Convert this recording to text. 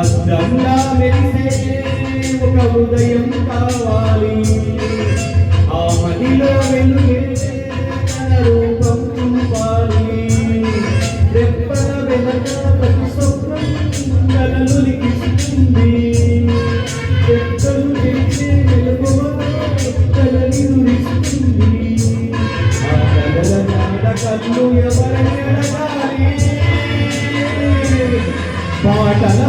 అద్దంలా మెరిసే ఒక ఉదయం కావాలి. ఆ మదిలో వెలుగే తన రూపం చూపాలి. రెప్పల వెనక ప్రతి స్వప్నం కలలు లిఖిస్తుంది. రెక్కలు తెరిచే వెలుగులో కలని నురిస్తుంది. ఆ కలల నాడ కళ్ళు ఎవరని అడగాలి. పాటల